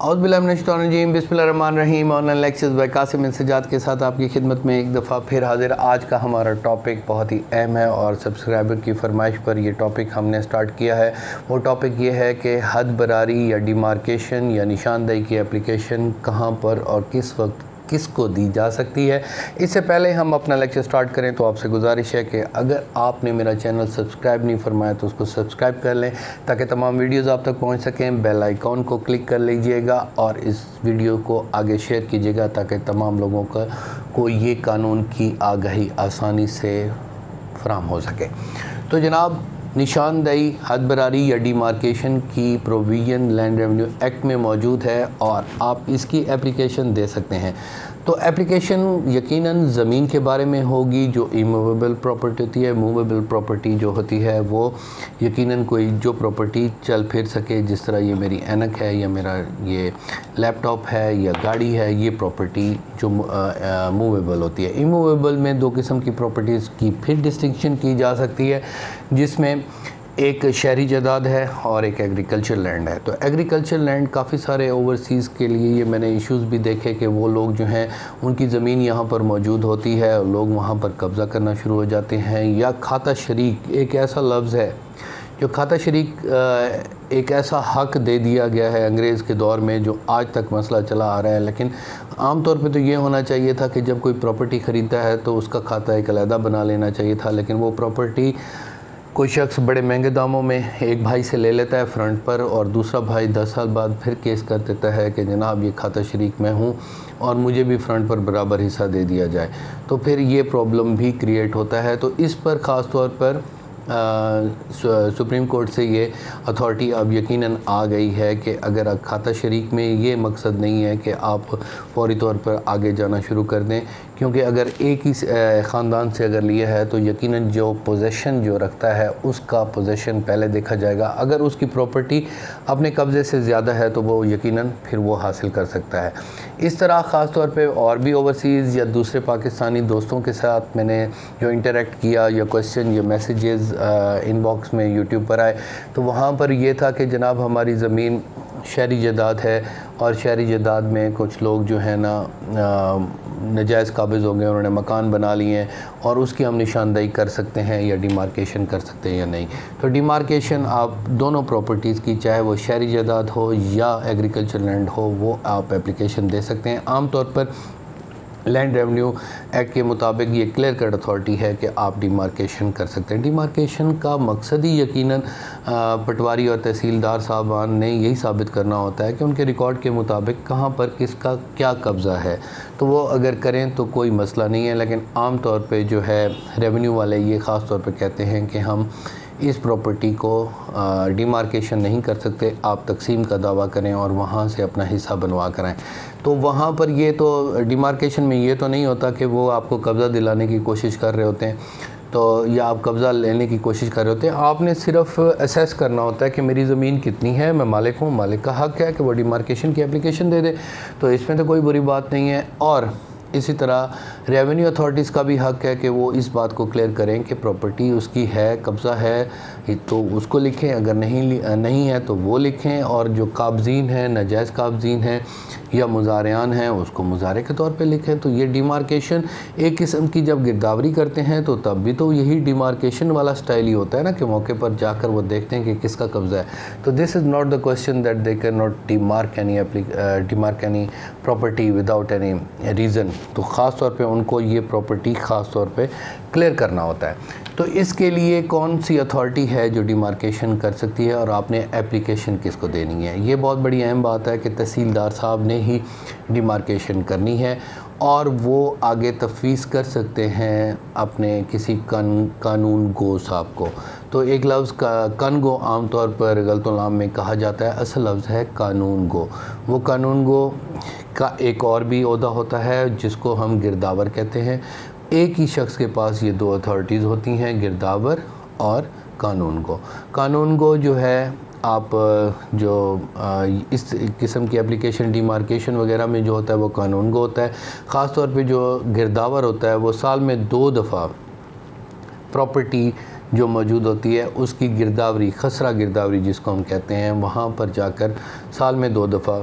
اعوذ باللہ من الشیطان الرجیم، بسم اللہ الرحمن الرحیم۔ Online lectures by Qasim انسجاد کے ساتھ آپ کی خدمت میں ایک دفعہ پھر حاضر۔ آج کا ہمارا ٹاپک بہت ہی اہم ہے اور سبسکرائبر کی فرمائش پر یہ ٹاپک ہم نے سٹارٹ کیا ہے۔ وہ ٹاپک یہ ہے کہ حد براری یا ڈیمارکیشن یا نشاندہی کی اپلیکیشن کہاں پر اور کس وقت کس کو دی جا سکتی ہے۔ اس سے پہلے ہم اپنا لیکچر سٹارٹ کریں تو آپ سے گزارش ہے کہ اگر آپ نے میرا چینل سبسکرائب نہیں فرمایا تو اس کو سبسکرائب کر لیں تاکہ تمام ویڈیوز آپ تک پہنچ سکیں۔ بیل آئیکن کو کلک کر لیجئے گا اور اس ویڈیو کو آگے شیئر کیجئے گا تاکہ تمام لوگوں کو یہ قانون کی آگاہی آسانی سے فراہم ہو سکے۔ تو جناب، نشاندہی، حد براری یا ڈیمارکیشن کی پروویژن لینڈ ریونیو ایکٹ میں موجود ہے اور آپ اس کی اپلیکیشن دے سکتے ہیں۔ تو اپلیکیشن یقیناً زمین کے بارے میں ہوگی جو ایموویبل پراپرٹی ہوتی ہے۔ موویبل پراپرٹی جو ہوتی ہے وہ یقیناً کوئی جو پراپرٹی چل پھر سکے، جس طرح یہ میری اینک ہے یا میرا یہ لیپ ٹاپ ہے یا گاڑی ہے، یہ پراپرٹی جو موویبل ہوتی ہے۔ ایموویبل میں دو قسم کی پراپرٹیز کی پھر ڈسٹنکشن کی جا سکتی ہے، جس میں ایک شہری جائیداد ہے اور ایک ایگریکلچر لینڈ ہے۔ تو ایگریکلچر لینڈ کافی سارے اوورسیز کے لیے یہ میں نے ایشوز بھی دیکھے کہ وہ لوگ جو ہیں ان کی زمین یہاں پر موجود ہوتی ہے اور لوگ وہاں پر قبضہ کرنا شروع ہو جاتے ہیں۔ یا کھاتہ شریک ایک ایسا لفظ ہے جو کھاتہ شریک ایک ایسا حق دے دیا گیا ہے انگریز کے دور میں جو آج تک مسئلہ چلا آ رہا ہے۔ لیکن عام طور پہ تو یہ ہونا چاہیے تھا کہ جب کوئی پراپرٹی خریدتا ہے تو اس کا کھاتہ ایک علیحدہ بنا لینا چاہیے تھا، لیکن وہ پراپرٹی کوئی شخص بڑے مہنگے داموں میں ایک بھائی سے لے لیتا ہے فرنٹ پر، اور دوسرا بھائی 10 سال بعد پھر کیس کر دیتا ہے کہ جناب یہ کھاتہ شریک میں ہوں اور مجھے بھی فرنٹ پر برابر حصہ دے دیا جائے۔ تو پھر یہ پرابلم بھی کریٹ ہوتا ہے۔ تو اس پر خاص طور پر سپریم کورٹ سے یہ اتھارٹی اب یقیناً آ گئی ہے کہ اگر کھاتہ شریک میں یہ مقصد نہیں ہے کہ آپ فوری طور پر آگے جانا شروع کر دیں، کیونکہ اگر ایک ہی خاندان سے اگر لیا ہے تو یقیناً جو پوزیشن جو رکھتا ہے اس کا پوزیشن پہلے دیکھا جائے گا۔ اگر اس کی پراپرٹی اپنے قبضے سے زیادہ ہے تو وہ یقیناً پھر وہ حاصل کر سکتا ہے۔ اس طرح خاص طور پہ اور بھی اوورسیز یا دوسرے پاکستانی دوستوں کے ساتھ میں نے جو انٹریکٹ کیا یا کویسچن یا میسیجز ان باکس میں یوٹیوب پر آئے تو وہاں پر یہ تھا کہ جناب ہماری زمین شہری جائیداد ہے اور شہری جائیداد میں کچھ لوگ جو ہیں نا ناجائز قابض ہو گئے، انہوں نے مکان بنا لیے ہیں اور اس کی ہم نشاندہی کر سکتے ہیں یا ڈیمارکیشن کر سکتے ہیں یا نہیں۔ تو ڈیمارکیشن آپ دونوں پراپرٹیز کی، چاہے وہ شہری جائیداد ہو یا ایگریکلچر لینڈ ہو، وہ آپ اپلیکیشن دے سکتے ہیں۔ عام طور پر لینڈ ریونیو ایکٹ کے مطابق یہ کلیئر کٹ اتھارٹی ہے کہ آپ ڈیمارکیشن کر سکتے ہیں۔ ڈیمارکیشن کا مقصد ہی یقیناً پٹواری اور تحصیلدار صاحبان نے یہی ثابت کرنا ہوتا ہے کہ ان کے ریکارڈ کے مطابق کہاں پر کس کا کیا قبضہ ہے، تو وہ اگر کریں تو کوئی مسئلہ نہیں ہے۔ لیکن عام طور پہ جو ہے ریونیو والے یہ خاص طور پہ کہتے ہیں کہ ہم اس پراپرٹی کو ڈیمارکیشن نہیں کر سکتے، آپ تقسیم کا دعویٰ کریں اور وہاں سے اپنا حصہ بنوا کرائیں۔ تو وہاں پر یہ تو ڈیمارکیشن میں یہ تو نہیں ہوتا کہ وہ آپ کو قبضہ دلانے کی کوشش کر رہے ہوتے ہیں تو یا آپ قبضہ لینے کی کوشش کر رہے ہوتے ہیں۔ آپ نے صرف اسیس کرنا ہوتا ہے کہ میری زمین کتنی ہے، میں مالک ہوں، مالک کا حق ہے کہ وہ ڈیمارکیشن کی اپلیکیشن دے دے، تو اس میں تو کوئی بری بات نہیں ہے۔ اور اسی طرح ریونیو اتھارٹیز کا بھی حق ہے کہ وہ اس بات کو کلیئر کریں کہ پراپرٹی اس کی ہے، قبضہ ہے تو اس کو لکھیں، اگر نہیں ہے تو وہ لکھیں، اور جو قابضین ہیں، ناجائز قابضین ہیں یا مزارعان ہیں، اس کو مزارع کے طور پہ لکھیں۔ تو یہ ڈیمارکیشن ایک قسم کی جب گرداوری کرتے ہیں تو تب بھی تو یہی ڈیمارکیشن والا سٹائل ہی ہوتا ہے نا کہ موقع پر جا کر وہ دیکھتے ہیں کہ کس کا قبضہ ہے۔ تو this is not the question that they can not demarcate any property without any reason. تو خاص طور پہ ان کو یہ پراپرٹی خاص طور پہ کلیئر کرنا ہوتا ہے۔ تو اس کے لیے کون سی اتھارٹی ہے جو ڈیمارکیشن کر سکتی ہے اور آپ نے اپلیکیشن کس کو دینی ہے؟ یہ بہت بڑی اہم بات ہے کہ تحصیلدار صاحب نے ہی ڈیمارکیشن کرنی ہے اور وہ آگے تفویض کر سکتے ہیں اپنے کسی قانون گو صاحب کو۔ تو ایک لفظ کن گو عام طور پر غلط العام میں کہا جاتا ہے، اصل لفظ ہے قانون گو۔ وہ قانون گو کا ایک اور بھی عہدہ ہوتا ہے جس کو ہم گرداور کہتے ہیں۔ ایک ہی شخص کے پاس یہ دو اتھارٹیز ہوتی ہیں، گرداور اور قانون گو۔ قانون گو جو ہے آپ جو اس قسم کی اپلیکیشن ڈیمارکیشن وغیرہ میں جو ہوتا ہے وہ قانون گو ہوتا ہے۔ خاص طور پہ جو گرداور ہوتا ہے وہ سال میں 2 دفعہ پراپرٹی جو موجود ہوتی ہے اس کی گرداوری، خسرہ گرداوری جس کو ہم کہتے ہیں، وہاں پر جا کر سال میں 2 دفعہ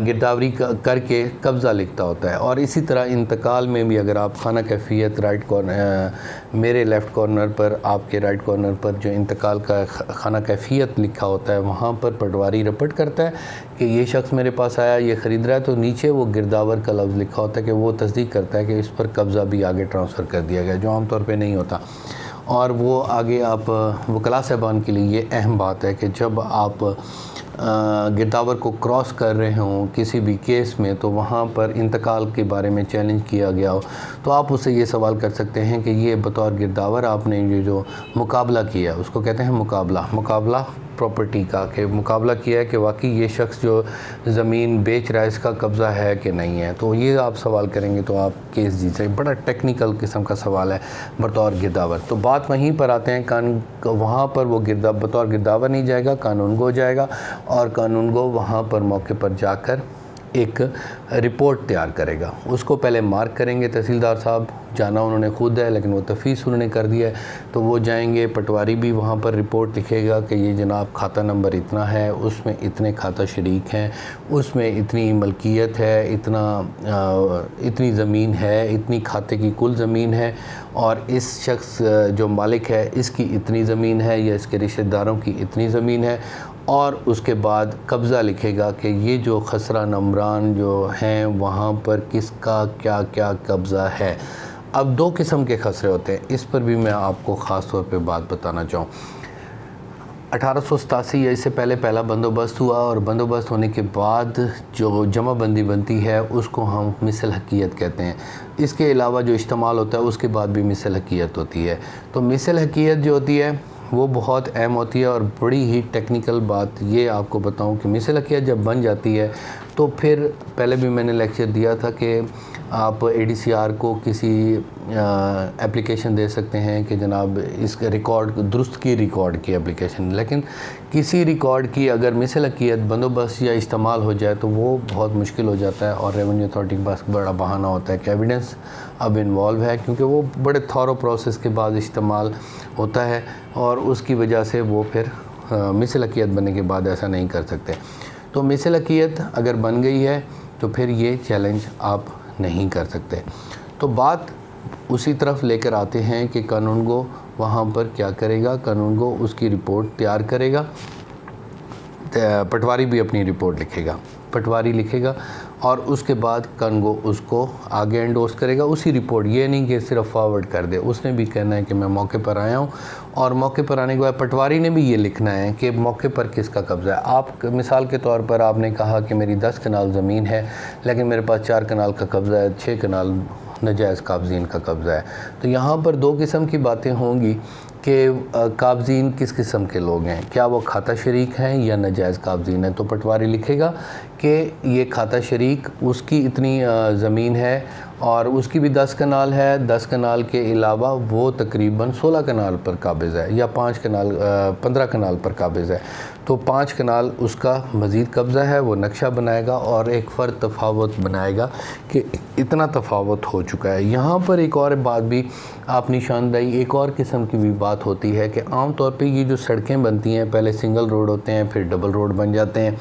گرداوری کر کے قبضہ لکھتا ہوتا ہے. اور اسی طرح انتقال میں بھی اگر آپ خانہ کیفیت رائٹ کارنر، میرے لیفٹ کارنر پر، آپ کے رائٹ کارنر پر جو انتقال کا خانہ کیفیت لکھا ہوتا ہے وہاں پر پٹواری رپٹ کرتا ہے کہ یہ شخص میرے پاس آیا، یہ خرید رہا ہے، تو نیچے وہ گرداور کا لفظ لکھا ہوتا ہے کہ وہ تصدیق کرتا ہے کہ اس پر قبضہ بھی آگے ٹرانسفر کر دیا گیا، جو عام طور پہ نہیں ہوتا. اور وہ آگے آپ وکلاء صاحبان کے لیے یہ اہم بات ہے کہ جب آپ گرداور کو کراس کر رہے ہوں کسی بھی کیس میں، تو وہاں پر انتقال کے بارے میں چیلنج کیا گیا ہو، تو آپ اس سے یہ سوال کر سکتے ہیں کہ یہ بطور گرداور آپ نے یہ جو مقابلہ کیا، اس کو کہتے ہیں مقابلہ پراپرٹی کا، کہ مقابلہ کیا ہے کہ واقعی یہ شخص جو زمین بیچ رہا ہے اس کا قبضہ ہے کہ نہیں ہے. تو یہ آپ سوال کریں گے تو آپ کیس جیت سکیں. بڑا ٹیکنیکل قسم کا سوال ہے بطور گرداور. تو بات وہیں پر آتے ہیں، وہاں پر وہ بطور گرداور نہیں جائے گا، قانون گو جائے گا، اور قانون گو وہاں پر موقع پر جا کر ایک رپورٹ تیار کرے گا. اس کو پہلے مارک کریں گے تحصیلدار صاحب، جانا انہوں نے خود ہے لیکن وہ تفویض انہوں نے کر دیا ہے، تو وہ جائیں گے. پٹواری بھی وہاں پر رپورٹ لکھے گا کہ یہ جناب کھاتہ نمبر اتنا ہے، اس میں اتنے کھاتہ شریک ہیں، اس میں اتنی ملکیت ہے، اتنی زمین ہے، اتنی کھاتے کی کل زمین ہے، اور اس شخص جو مالک ہے اس کی اتنی زمین ہے یا اس کے رشتہ داروں کی اتنی زمین ہے. اور اس کے بعد قبضہ لکھے گا کہ یہ جو خسرہ نمبران جو ہیں وہاں پر کس کا کیا کیا قبضہ ہے. اب دو قسم کے خسرے ہوتے ہیں، اس پر بھی میں آپ کو خاص طور پہ بات بتانا چاہوں. 1887 یا اس سے پہلے پہلا بندوبست ہوا، اور بندوبست ہونے کے بعد جو جمع بندی بنتی ہے اس کو ہم مثل حقیقت کہتے ہیں. اس کے علاوہ جو اشتمال ہوتا ہے اس کے بعد بھی مثل حقیقت ہوتی ہے. تو مثل حقیقت جو ہوتی ہے وہ بہت اہم ہوتی ہے، اور بڑی ہی ٹیکنیکل بات یہ آپ کو بتاؤں کہ مثل حقیقت جب بن جاتی ہے تو پھر پہلے بھی میں نے لیکچر دیا تھا کہ آپ ADCR کو کسی اپلیکیشن دے سکتے ہیں کہ جناب اس کا ریکارڈ درست کی ریکارڈ کی اپلیکیشن، لیکن کسی ریکارڈ کی اگر مثل حقیقت بندوبست یا استعمال ہو جائے تو وہ بہت مشکل ہو جاتا ہے، اور ریونیو اتھارٹی کے پاس بڑا بہانہ ہوتا ہے کہ ایویڈنس اب انوالو ہے، کیونکہ وہ بڑے تھورو پروسیس کے بعد استعمال ہوتا ہے، اور اس کی وجہ سے وہ پھر مثل حقیقت بننے کے بعد ایسا نہیں کر سکتے. تو مثل حقیقت اگر بن گئی ہے تو پھر یہ چیلنج آپ نہیں کر سکتے. تو بات اسی طرف لے کر آتے ہیں کہ قانون گو وہاں پر کیا کرے گا. قانون گو اس کی رپورٹ تیار کرے گا، پٹواری بھی اپنی رپورٹ لکھے گا، اور اس کے بعد قانون گو اس کو آگے انڈورس کرے گا. اسی رپورٹ، یہ نہیں کہ صرف فارورڈ کر دے، اس نے بھی کہنا ہے کہ میں موقع پر آیا ہوں، اور موقع پر آنے کے بعد پٹواری نے بھی یہ لکھنا ہے کہ موقع پر کس کا قبضہ ہے. آپ مثال کے طور پر آپ نے کہا کہ میری 10 کنال زمین ہے لیکن میرے پاس 4 کنال کا قبضہ ہے، 6 کنال ناجائز قابضین کا قبضہ ہے. تو یہاں پر دو قسم کی باتیں ہوں گی کہ قابضین کس قسم کے لوگ ہیں، کیا وہ کھاتہ شریک ہیں یا ناجائز قابضین ہیں. تو پٹواری لکھے گا کہ یہ کھاتہ شریک، اس کی اتنی زمین ہے اور اس کی بھی 10 کنال ہے، 10 کنال کے علاوہ وہ تقریباً 16 کنال پر قابض ہے، یا 15 کنال پر قابض ہے. تو 5 کنال اس کا مزید قبضہ ہے. وہ نقشہ بنائے گا اور ایک فرد تفاوت بنائے گا کہ اتنا تفاوت ہو چکا ہے. یہاں پر ایک اور بات بھی آپ نشاندہی، ایک اور قسم کی بھی بات ہوتی ہے کہ عام طور پہ یہ جو سڑکیں بنتی ہیں پہلے سنگل روڈ ہوتے ہیں، پھر ڈبل روڈ بن جاتے ہیں.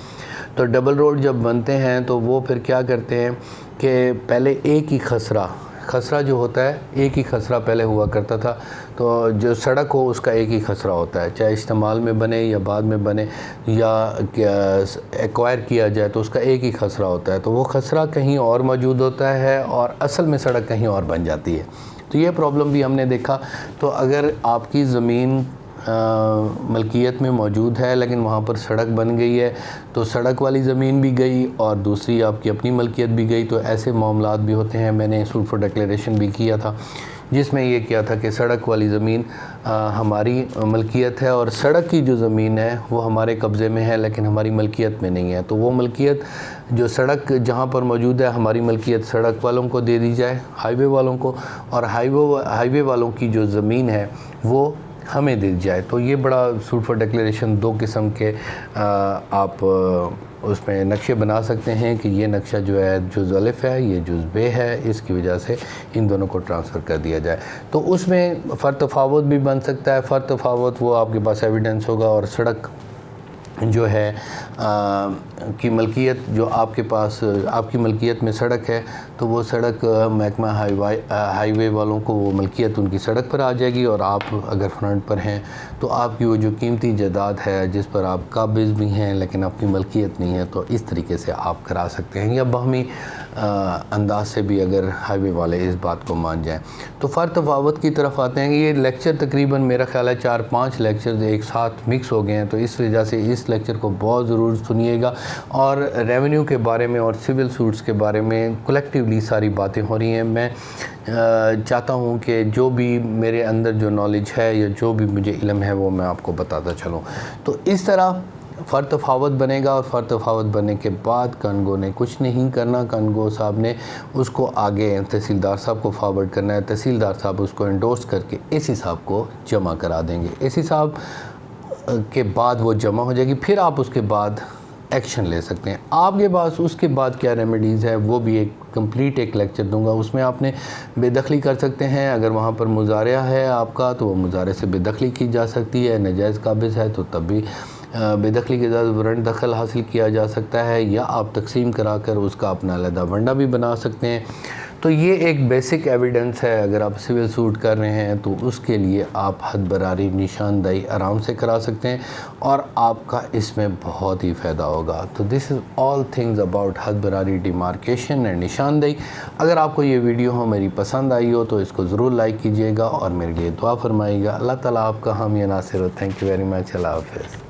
تو ڈبل روڈ جب بنتے ہیں تو وہ پھر کیا کرتے ہیں کہ پہلے ایک ہی خسرہ جو ہوتا ہے، ایک ہی خسرہ پہلے ہوا کرتا تھا. تو جو سڑک ہو اس کا ایک ہی خسرہ ہوتا ہے، چاہے استعمال میں بنے یا بعد میں بنے یا ایکوائر کیا جائے تو اس کا ایک ہی خسرہ ہوتا ہے. تو وہ خسرہ کہیں اور موجود ہوتا ہے اور اصل میں سڑک کہیں اور بن جاتی ہے. تو یہ پرابلم بھی ہم نے دیکھا. تو اگر آپ کی زمین ملکیت میں موجود ہے لیکن وہاں پر سڑک بن گئی ہے تو سڑک والی زمین بھی گئی اور دوسری آپ کی اپنی ملکیت بھی گئی. تو ایسے معاملات بھی ہوتے ہیں. میں نے سوٹ فور ڈکلیریشن بھی کیا تھا جس میں یہ کیا تھا کہ سڑک والی زمین ہماری ملکیت ہے اور سڑک کی جو زمین ہے وہ ہمارے قبضے میں ہے لیکن ہماری ملکیت میں نہیں ہے. تو وہ ملکیت جو سڑک جہاں پر موجود ہے، ہماری ملکیت سڑک والوں کو دے دی جائے، ہائی وے والوں کو، اور ہائی وے والوں کی جو زمین ہے وہ ہمیں دے جائے. تو یہ بڑا سوٹ فور ڈکلیریشن، دو قسم کے آپ اس میں نقشے بنا سکتے ہیں کہ یہ نقشہ جو ہے جز الف ہے، یہ جز بے ہے، اس کی وجہ سے ان دونوں کو ٹرانسفر کر دیا جائے. تو اس میں فرد تفاوت بھی بن سکتا ہے. فرد تفاوت وہ آپ کے پاس ایویڈنس ہوگا، اور سڑک جو ہے کی ملکیت جو آپ کے پاس آپ کی ملکیت میں سڑک ہے تو وہ سڑک محکمہ ہائی وے والوں کو وہ ملکیت ان کی سڑک پر آ جائے گی، اور آپ اگر فرنٹ پر ہیں تو آپ کی وہ جو قیمتی جائیداد ہے جس پر آپ قابض بھی ہیں لیکن آپ کی ملکیت نہیں ہے، تو اس طریقے سے آپ کرا سکتے ہیں، یا باہمی انداز سے بھی اگر ہائی وے والے اس بات کو مان جائیں۔ تو فرق تفاوت کی طرف آتے ہیں کہ یہ لیکچر تقریباً میرا خیال ہے 4-5 لیکچرز ایک ساتھ مکس ہو گئے ہیں، تو اس وجہ سے اس لیکچر کو بہت ضرور سنیے گا، اور ریونیو کے بارے میں اور سول سوٹس کے بارے میں کلیکٹیولی ساری باتیں ہو رہی ہیں۔ میں چاہتا ہوں کہ جو بھی میرے اندر جو نالج ہے یا جو بھی مجھے علم ہے وہ میں آپ کو بتاتا چلوں، تو اس طرح فرق تفاوت بنے گا، اور فرق تفاوت بننے کے بعد کنگو نے کچھ نہیں کرنا، کنگو صاحب نے اس کو آگے تحصیلدار صاحب کو فارورڈ کرنا ہے، تحصیلدار صاحب اس کو انڈورس کر کے اے سی صاحب کو جمع کرا دیں گے، اے سی صاحب کے بعد وہ جمع ہو جائے گی، پھر آپ اس کے بعد ایکشن لے سکتے ہیں۔ آپ کے پاس اس کے بعد کیا ریمیڈیز ہے وہ بھی ایک کمپلیٹ ایک لیکچر دوں گا، اس میں آپ نے بے دخلی کر سکتے ہیں، اگر وہاں پر مزارعہ ہے آپ کا تو وہ مزارعے سے بے دخلی کی جا سکتی ہے، ناجائز قابض ہے تو تب بھی بے دخلی کے ساتھ ورنٹ دخل حاصل کیا جا سکتا ہے، یا آپ تقسیم کرا کر اس کا اپنا علیحدہ ونڈا بھی بنا سکتے ہیں۔ تو یہ ایک بیسک ایویڈنس ہے، اگر آپ سول سوٹ کر رہے ہیں تو اس کے لیے آپ حد براری نشاندہی آرام سے کرا سکتے ہیں، اور آپ کا اس میں بہت ہی فائدہ ہوگا۔ تو this is all things about حد براری ڈیمارکیشن اینڈ نشاندہی۔ اگر آپ کو یہ ویڈیو میری پسند آئی ہو تو اس کو ضرور لائک کیجیے گا، اور میرے لیے دعا فرمائیے گا۔ اللہ تعالیٰ آپ کا حامی ناصر ہو۔ Thank you very much. اللہ حافظ۔